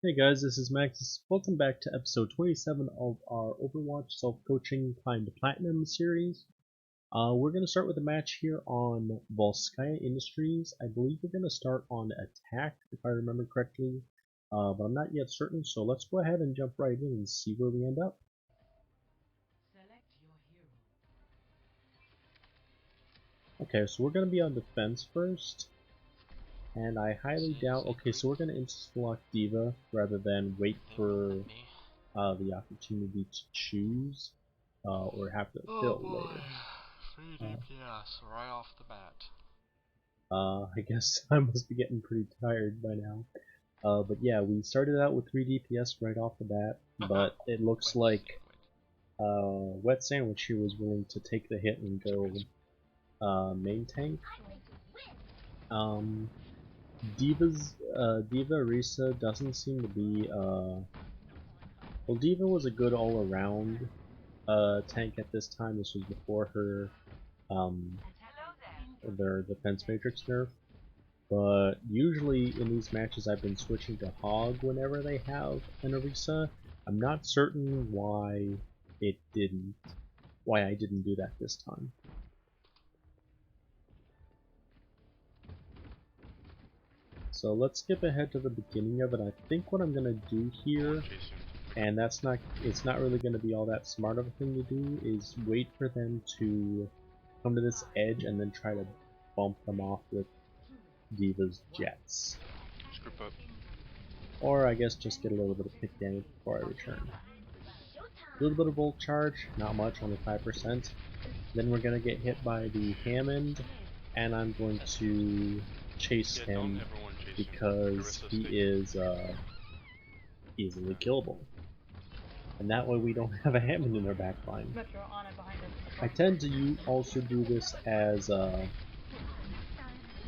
Hey guys, this is Max. Welcome back to episode 27 of our Overwatch Self-Coaching Climb to Platinum series. We're going to start with a match here on Volskaya Industries. I believe we're going to start on attack, if I remember correctly, but I'm not yet certain, so let's go ahead and jump right in and see where we end up. Okay, so we're going to be on defense first. And I highly doubt. Okay, so we're going to insta-select D.Va rather than wait for the opportunity to choose or have to fill later. 3 DPS right off the bat. I guess I must be getting pretty tired by now. But yeah, we started out with 3 DPS right off the bat, but it looks like Wet Sandwich here was willing to take the hit and go main tank. D.Va Risa doesn't seem to be well, D.Va was a good all-around tank at this time. This was before her their defense matrix nerf. But usually in these matches I've been switching to Hog whenever they have an Orisa. I'm not certain why I didn't do that this time. So let's skip ahead to the beginning of it. I think what I'm gonna do here, and it's not really gonna be all that smart of a thing to do, is wait for them to come to this edge and then try to bump them off with D.Va's jets. Or I guess just get a little bit of pick damage before I return. A little bit of volt charge, not much, only 5%. Then we're gonna get hit by the Hammond, and I'm going to chase him because he is easily killable. And that way we don't have a Hammond in our backline. I tend to also do this as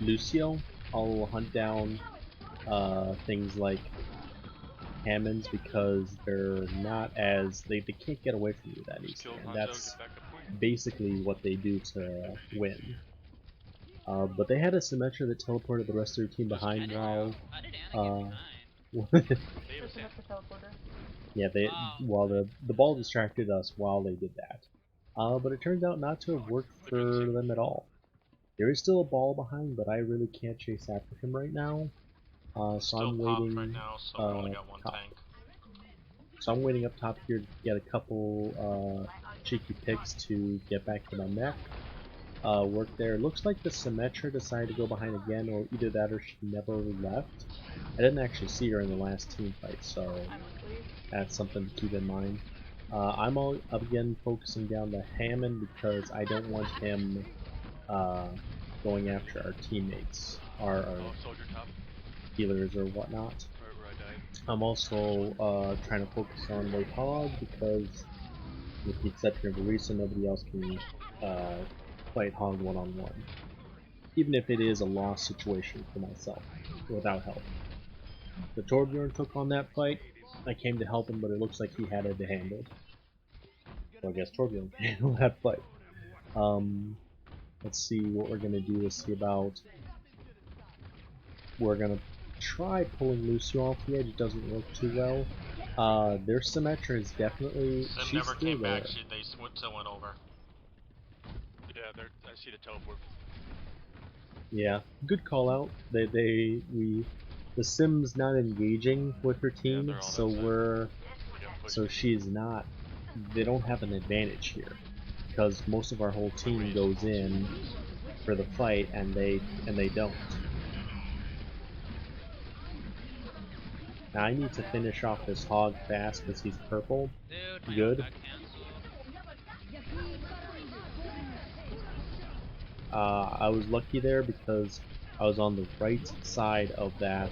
Lucio. I'll hunt down things like Hammonds because they're not as they can't get away from you that easily, and that's basically what they do to win. But they had a Symmetra that teleported the rest of their team behind while yeah, while the ball distracted us while they did that. But it turns out not to have worked for them at all. There is still a ball behind, but I really can't chase after him right now. So I'm waiting right now, so we only got one top. tank. So I'm waiting up top here to get a couple cheeky picks to get back to my mech. Work there. Looks like the Symmetra decided to go behind again, or either that or she never left. I didn't actually see her in the last team fight, so that's something to keep in mind. I'm all again focusing down the Hammond because I don't want him going after our teammates, our healers or whatnot. I'm also trying to focus on Late Hog because, with the exception of Orisa, nobody else can fight Hog one-on-one. Even if it is a lost situation for myself, without help. The Torbjorn took on that fight. I came to help him, but it looks like he had it handled. So I guess Torbjorn can handle that fight. Let's see what we're gonna do. Let's see about. We're gonna try pulling Lucio off the edge. It doesn't work too well. Their Symmetra is definitely. Sim she's never still came there. back. They still went over. Yeah, I see the teleport. Yeah, good call out. The Sim's not engaging with her team, so she's not. They don't have an advantage here because most of our whole team goes in for the fight, and they don't. Now I need to finish off this Hog fast because he's purple. Good. I was lucky there because I was on the right side of that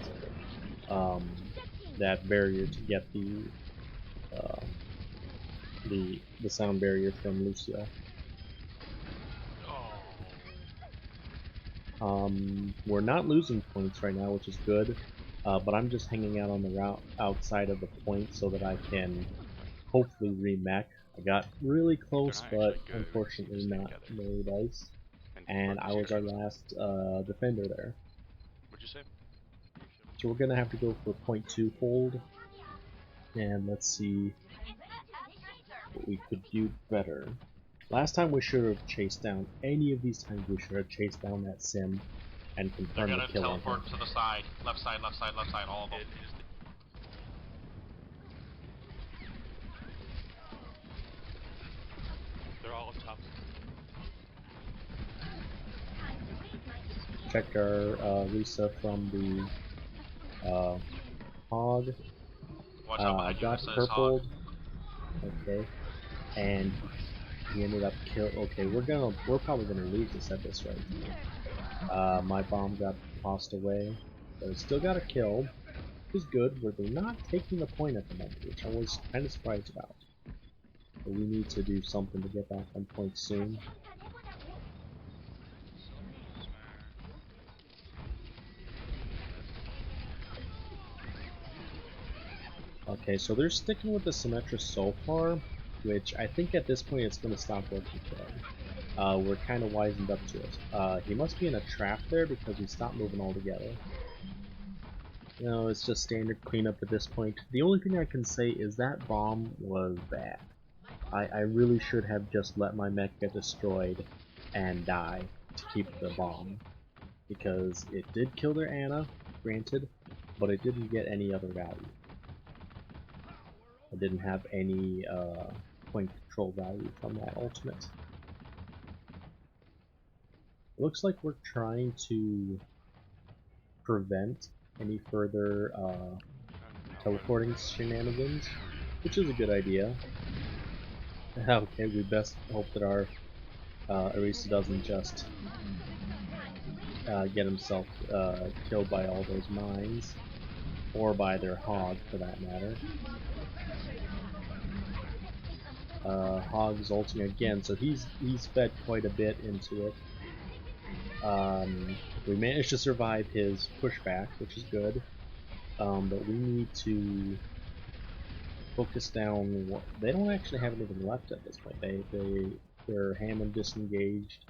that barrier to get the sound barrier from Lucio. We're not losing points right now, which is good, but I'm just hanging out on the route outside of the point so that I can hopefully remech. I got really close, but unfortunately not very nice. And I was our last defender there. What'd you say? So we're gonna have to go for 0.2 hold, and let's see what we could do better. Last time we should have chased down, any of these times we should have chased down that sim and They're confirmed the gonna kill on him. teleport to the side. Left side, left side, left side, all of them. They're all up top. Checked our Lisa from the hog. Watch out behind you, Got Lisa, is purpled. hog. Okay. And he ended up kill. Okay, we're probably gonna lose this at this rate. My bomb got tossed away, but it still got a kill, which is good. But they're not taking the point at the moment, which I was kind of surprised about. But we need to do something to get back on point soon. Okay, so they're sticking with the Symmetra so far, which I think at this point it's going to stop working for them. We're kind of wisened up to it. He must be in a trap there because he stopped moving altogether. No, it's just standard cleanup at this point. The only thing I can say is that bomb was bad. I really should have just let my mech get destroyed and die to keep the bomb. Because it did kill their Ana, granted, but it didn't get any other value. I didn't have any point control value from that ultimate. It looks like we're trying to prevent any further teleporting shenanigans, which is a good idea. Okay, we best hope that our Arisa doesn't just get himself killed by all those mines, or by their hog for that matter. Hog's ulting again, so he's fed quite a bit into it. We managed to survive his pushback, which is good, but we need to focus down. They don't actually have anything left at this point. They're Hammond disengaged,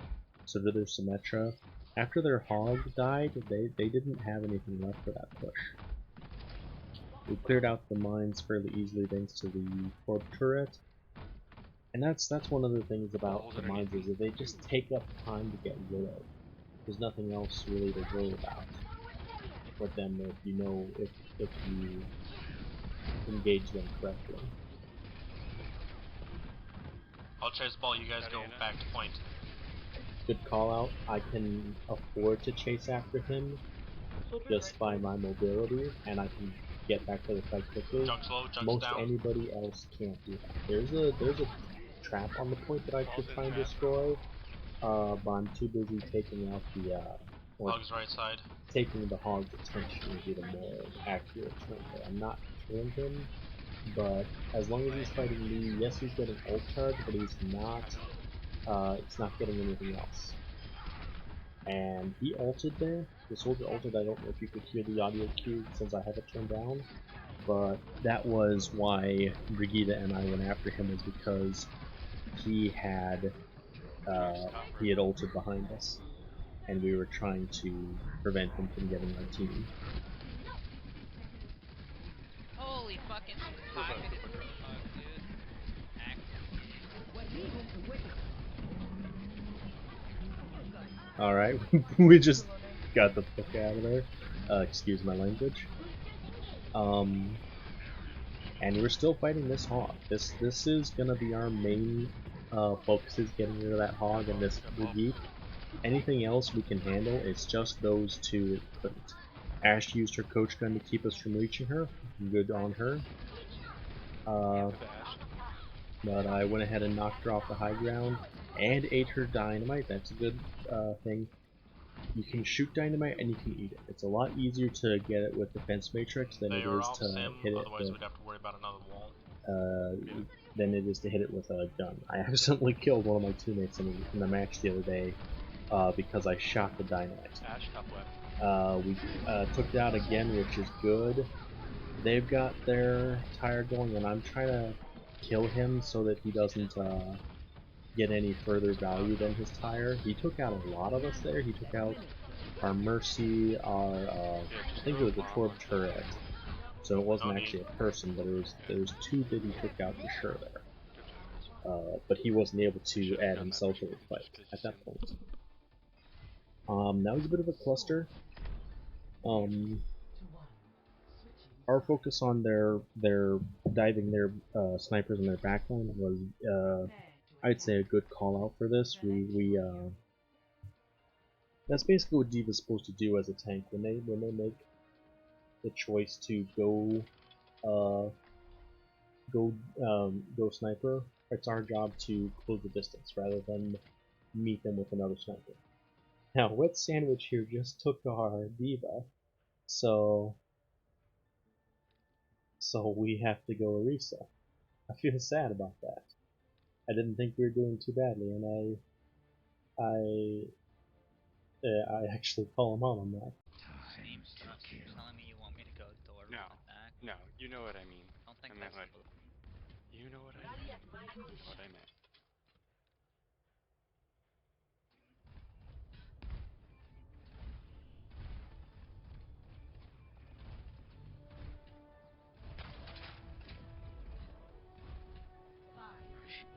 so did their Symmetra. After their hog died, they didn't have anything left for that push. We cleared out the mines fairly easily thanks to the Torp turret. And that's one of the things about the mines is that they just take up time to get rid of. There's nothing else really to worry about with them if you engage them correctly. I'll chase ball, you guys go back to point. Good call out. I can afford to chase after him just by my mobility, and I can get back to the fight quickly. Junk slow, junk's Most down. anybody else can't do that. There's a trap on the point that I could try and destroy, but I'm too busy taking out the Hog's right side. taking the hog's attention would be the more accurate term there. I'm not killing him, but as long as he's fighting me, yes, he's getting ult charge, but he's not. It's not getting anything else. And he ulted there. The soldier ulted. I don't know if you could hear the audio cue since I have it turned down, but that was why Brigida and I went after him, is because he had ulted behind us, and we were trying to prevent him from getting our team. Holy fucking 5 minutes for the hug, dude. Alright, we just got the fuck out of there. Excuse my language. And we're still fighting this hog. This is gonna be our main focus, is getting rid of that hog and this Brigide. Anything else we can handle, it's just those two that couldn't. Ash used her coach gun to keep us from reaching her. Good on her. But I went ahead and knocked her off the high ground and ate her dynamite. That's a good thing. You can shoot dynamite and you can eat it. It's a lot easier to get it with defense matrix than it is to hit it otherwise with, we'd have to worry about another wall. than it is to hit it with a gun. I accidentally killed one of my teammates in the match the other day because I shot the dynamite. Ash top left. We took it out again, which is good. They've got their tire going, and I'm trying to kill him so that he doesn't get any further value than his tire. He took out a lot of us there. He took out our Mercy, our I think it was a Torb turret. So it wasn't actually a person, but there was two that he took out for sure there. But he wasn't able to add himself to the fight at that point. That was a bit of a cluster. Our focus on their diving their snipers in their backline was I'd say a good call out for this. That's basically what D.Va's supposed to do as a tank when they make the choice to go sniper. It's our job to close the distance rather than meet them with another sniper. Now, Wet Sandwich here just took our D.Va, so we have to go Orisa. I feel sad about that. I didn't think we were doing too badly, and I actually call him out on that. Seems you're telling me you want me to go door No, back. no, you know what I mean. I don't think I meant that's like, you know what I mean. You know what I meant.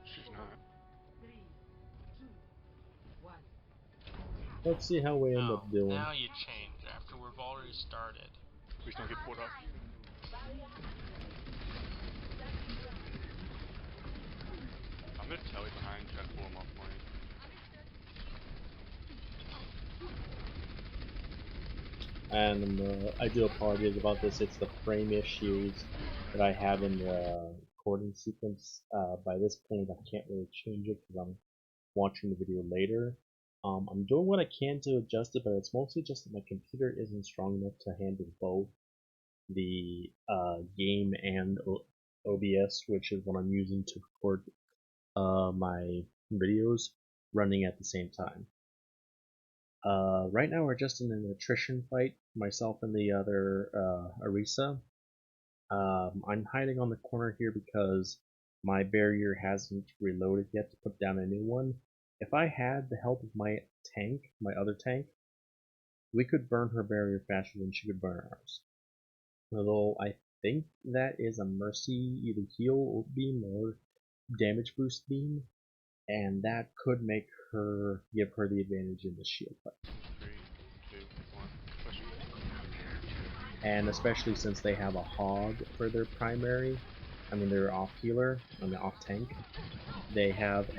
She's not. Let's see how we end Oh, up doing. now you change after we've already started. Please don't get pulled up. I'm gonna telly behind, try to pull him off point. And I do apologize about this. It's the frame issues that I have in the recording sequence. By this point, I can't really change it because I'm watching the video later. I'm doing what I can to adjust it, but it's mostly just that my computer isn't strong enough to handle both the game and OBS, which is what I'm using to record my videos, running at the same time. Right now we're just in an attrition fight, myself and the other Orisa. I'm hiding on the corner here because my barrier hasn't reloaded yet to put down a new one. If I had the help of my tank, my other tank, we could burn her barrier faster than she could burn ours. Although I think that is a Mercy either heal beam or damage boost beam, and that could make her give her the advantage in the shield fight. 3, 2, 1, push. And especially since they have a hog for their primary, I mean their off healer, off tank, they have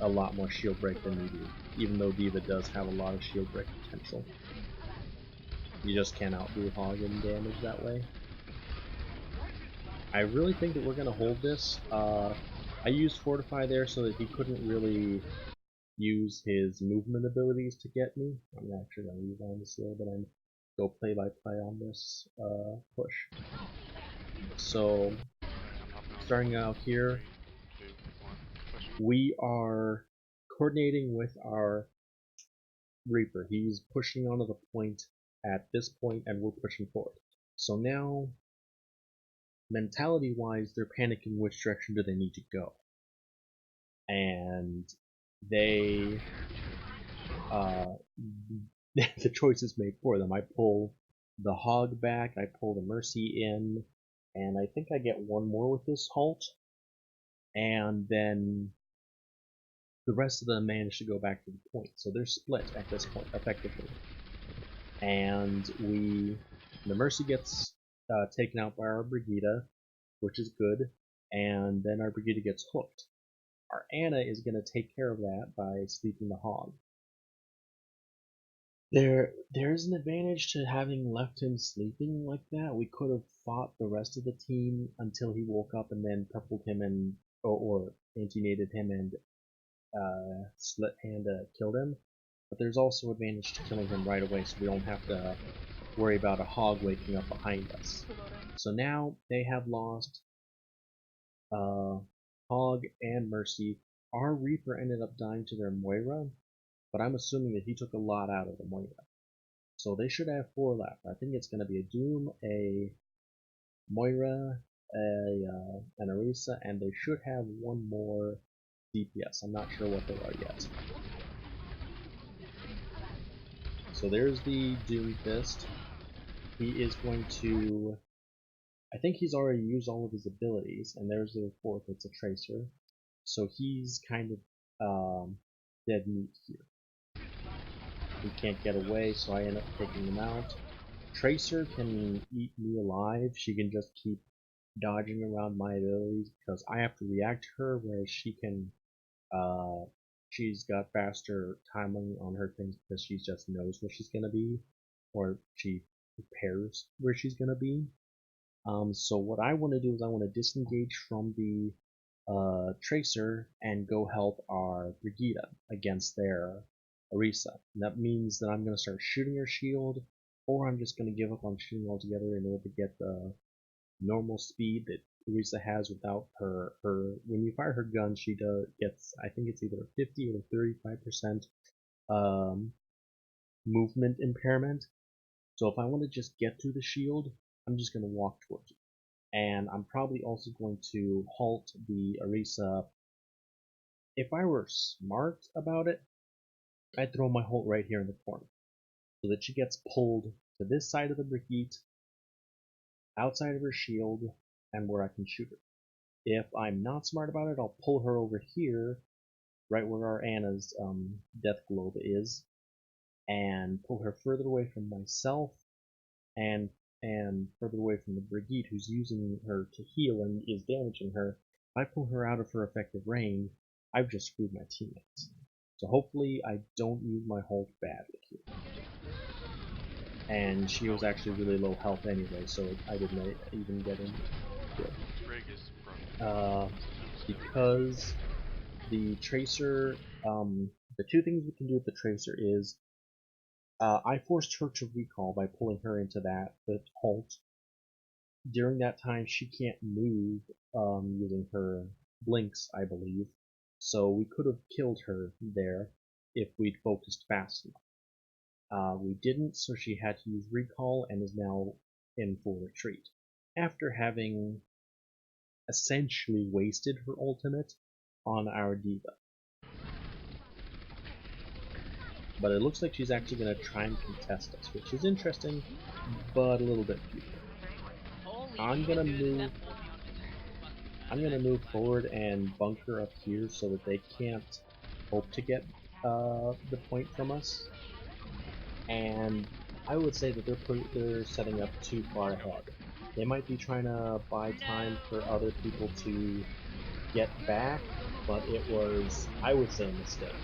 a lot more shield break than we do, even though D.Va does have a lot of shield break potential. You just can't outdo hog in damage that way. I really think that we're going to hold this. I used Fortify there so that he couldn't really use his movement abilities to get me. I'm actually going to leave on this a little bit and go play-by-play on this push. So, starting out here, 3, 2, 1, push. we are coordinating with our Reaper. He's pushing onto the point at this point, and we're pushing forward. So now, mentality-wise, they're panicking which direction do they need to go. And they the choice is made for them. I pull the hog back, I pull the Mercy in, and I think I get one more with this halt, and then the rest of them manage to go back to the point. So they're split at this point, effectively. And the Mercy gets taken out by our Brigida, which is good, and then our Brigida gets hooked. Our Ana is going to take care of that by sleeping the hog. There's an advantage to having left him sleeping like that. We could have fought the rest of the team until he woke up and then purpled him and or anti-nated him and killed him. But there's also advantage to killing him right away, so we don't have to worry about a hog waking up behind us. So now they have lost Hog and Mercy. Our Reaper ended up dying to their Moira, but I'm assuming that he took a lot out of the Moira. So they should have 4 left. I think it's going to be a Doom, a Moira, an Orisa, and they should have one more DPS. I'm not sure what they are yet. So there's the Doom Fist. He is going to... I think he's already used all of his abilities, and there's the fourth, it's a Tracer. So he's kind of dead meat here. He can't get away, so I end up taking him out. Tracer can eat me alive. She can just keep dodging around my abilities because I have to react to her, whereas she can, she's got faster timing on her things because she just knows where she's gonna be, or she prepares where she's gonna be. So what I want to do is I want to disengage from the Tracer and go help our Brigida against their Orisa. And that means that I'm going to start shooting her shield, or I'm just going to give up on shooting altogether in order to get the normal speed that Orisa has without her. When you fire her gun, she gets, I think it's either 50 or 35% movement impairment. So if I want to just get through the shield, I'm just going to walk towards it. And I'm probably also going to halt the Orisa. If I were smart about it, I'd throw my halt right here in the corner, so that she gets pulled to this side of the Brigitte, outside of her shield, and where I can shoot her. If I'm not smart about it, I'll pull her over here, right where our Anna's death globe is, and pull her further away from myself, and further away from the Brigitte who's using her to heal and is damaging her. If I pull her out of her effective range, I've just screwed my teammates. So hopefully I don't use my hold badly here. And she was actually really low health anyway, so I didn't even get in. Because the Tracer, the two things we can do with the Tracer is I forced her to recall by pulling her into the halt. During that time, she can't move using her blinks, I believe. So we could have killed her there if we'd focused fast enough. We didn't, so she had to use recall and is now in full retreat. After having essentially wasted her ultimate on our diva. But it looks like she's actually going to try and contest us, which is interesting, but a little bit futile. I'm gonna move forward and bunker up here so that they can't hope to get the point from us. And I would say that they're setting up too far ahead. They might be trying to buy time for other people to get back, but it was, I would say, a mistake.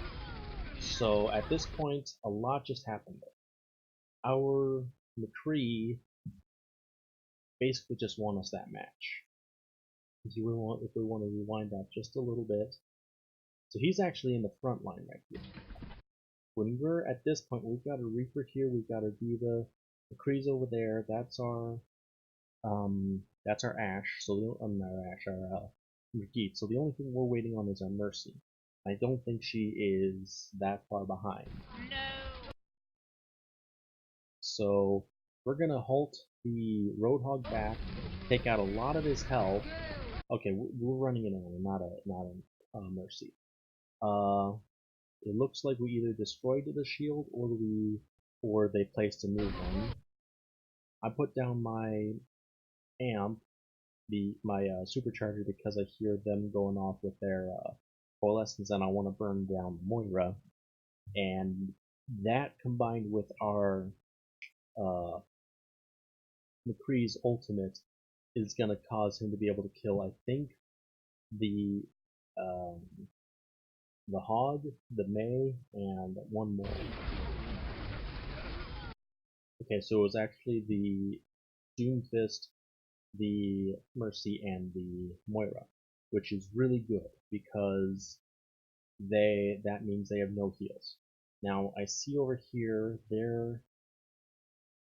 So at this point, a lot just happened there. Our McCree basically just won us that match. If we want to rewind that just a little bit. So he's actually in the front line right here. When we're at this point, we've got a Reaper here, we've got a Diva, McCree's over there, that's our Ashe, so not our Ashe, our Brigitte. So the only thing we're waiting on is our Mercy. I don't think she is that far behind. No. So we're gonna halt the Roadhog back, take out a lot of his health. Okay, we're running an Anna, not a Mercy. It looks like we either destroyed the shield or they placed a new one. I put down my amp, my supercharger, because I hear them going off with their coalescence, and I want to burn down Moira. And that combined with our McCree's ultimate is going to cause him to be able to kill, I think, the Hog, the May, and one more. Okay, so it was actually the Doomfist, the Mercy, and the Moira, which is really good because that means they have no heals. Now I see over here their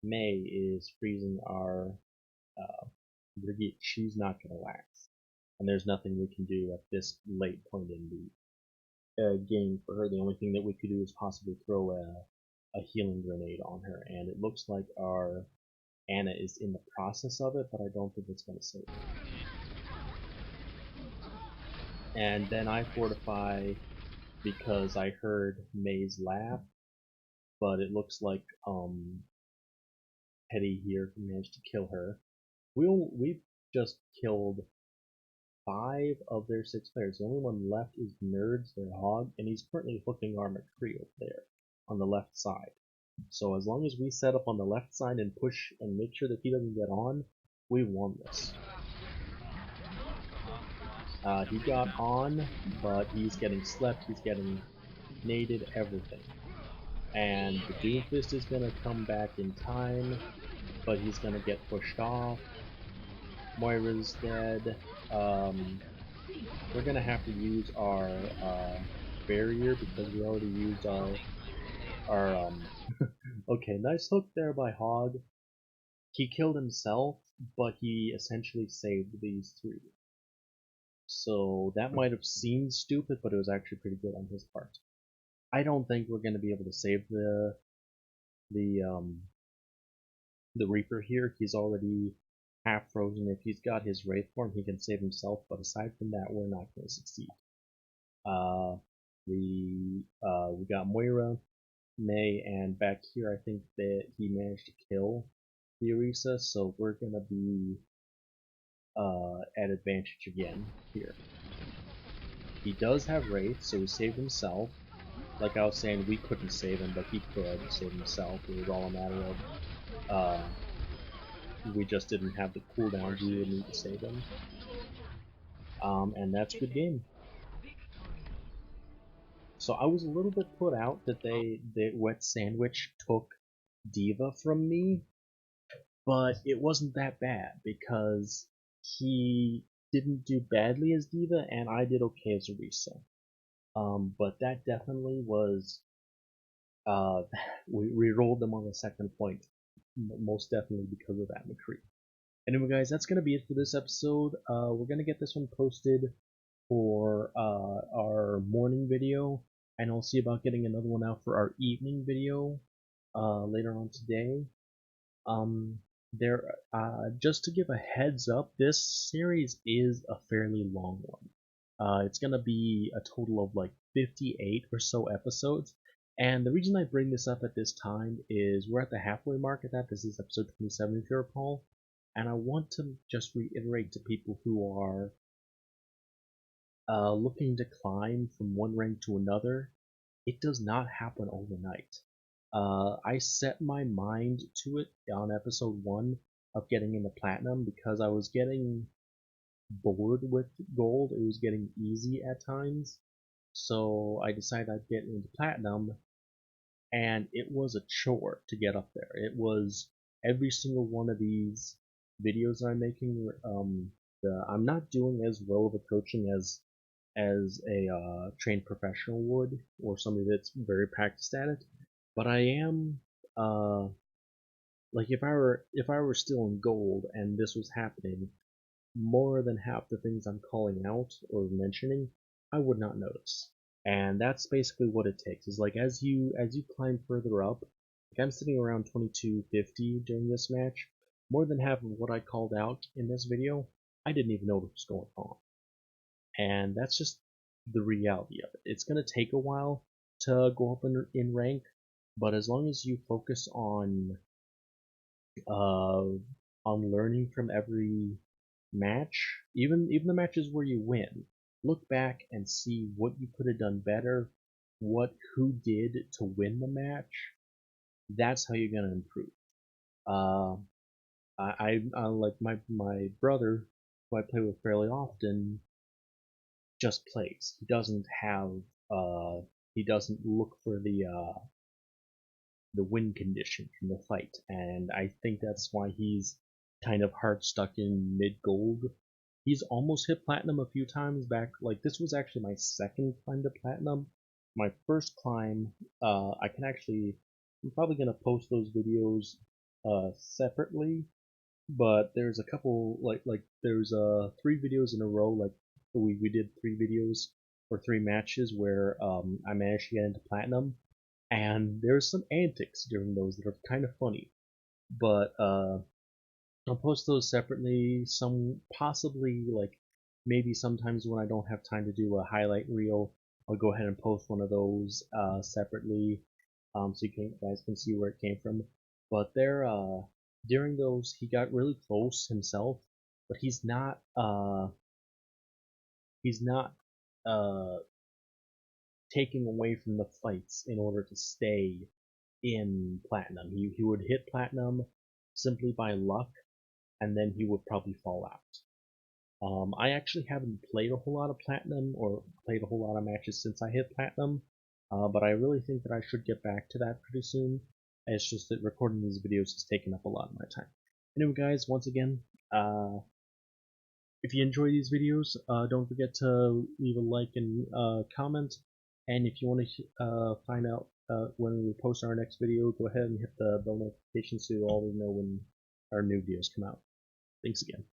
May is freezing our Brigitte. She's not gonna last, and there's nothing we can do at this late point in the game for her. The only thing that we could do is possibly throw a healing grenade on her, and it looks like our Anna is in the process of it, but I don't think it's going to save her. And then I fortify because I heard May's laugh, but it looks like Hetty here managed to kill her. We just killed 5 of their 6 players. The only one left is Nerds, their hog, and he's currently hooking our McCree over there on the left side. So as long as we set up on the left side and push and make sure that he doesn't get on, we won this. He got on, but he's getting slept, he's getting naded, everything. And the Doomfist is going to come back in time, but he's going to get pushed off. Moira's dead. We're going to have to use our barrier because we already used our okay, nice hook there by Hog. He killed himself, but he essentially saved these 3. So that might have seemed stupid, but it was actually pretty good on his part. I don't think we're going to be able to save the Reaper here. He's already half frozen. If he's got his Wraith form, he can save himself, but aside from that, we're not going to succeed. We got Moira, May, and back here I think that he managed to kill the Orisa, so we're going to be at advantage again here. He does have Wraith, so he saved himself. Like I was saying, we couldn't save him, but he could save himself. It was all a matter of we just didn't have the cooldowns we would need to save him. And that's a good game. So I was a little bit put out that that Wet Sandwich took D.Va from me, but it wasn't that bad because he didn't do badly as D.Va and I did okay as Orisa. But that definitely was we rolled them on the second point, most definitely because of that McCree. Anyway, guys, that's gonna be it for this episode. We're gonna get this one posted for our morning video, and I'll see about getting another one out for our evening video later on today. Just to give a heads up, this series is a fairly long one. It's gonna be a total of like 58 or so episodes, and the reason I bring this up at this time is we're at the halfway mark of that. This is episode 27 if you recall, and I want to just reiterate to people who are looking to climb from one rank to another, it does not happen overnight. I set my mind to it on episode 1 of getting into platinum because I was getting bored with gold. It was getting easy at times. So I decided I'd get into platinum, and it was a chore to get up there. It was every single one of these videos I'm making. I'm not doing as well of a coaching as a trained professional would, or somebody that's very practiced at it. But I am like if I were still in gold and this was happening, more than half the things I'm calling out or mentioning, I would not notice. And that's basically what it takes. Is like as you climb further up, like I'm sitting around 2250 during this match. More than half of what I called out in this video, I didn't even know what was going on. And that's just the reality of it. It's going to take a while to go up in rank, but as long as you focus on learning from every match, even the matches where you win, look back and see what you could have done better, who did to win the match. That's how you're gonna improve. I like my brother, who I play with fairly often, just plays. He doesn't have he doesn't look for the win condition from the fight, and I think that's why he's kind of hard stuck in mid gold. He's almost hit platinum a few times back. Like this was actually my second climb to platinum. My first climb, I'm probably gonna post those videos separately, but there's a couple like there's 3 videos in a row. Like we did 3 videos or 3 matches where I managed to get into platinum, and there's some antics during those that are kind of funny. But I'll post those separately. Some possibly like maybe sometimes when I don't have time to do a highlight reel, I'll go ahead and post one of those separately. so guys can see where it came from. But there, during those, he got really close himself, but he's not taking away from the fights in order to stay in platinum. He would hit platinum simply by luck, and then he would probably fall out. I actually haven't played a whole lot of platinum or played a whole lot of matches since I hit platinum, but I really think that I should get back to that pretty soon. It's just that recording these videos has taken up a lot of my time. Anyway, guys, once again, if you enjoy these videos, don't forget to leave a like and comment. And if you want to find out when we post our next video, go ahead and hit the bell notification so you'll always know when our new videos come out. Thanks again.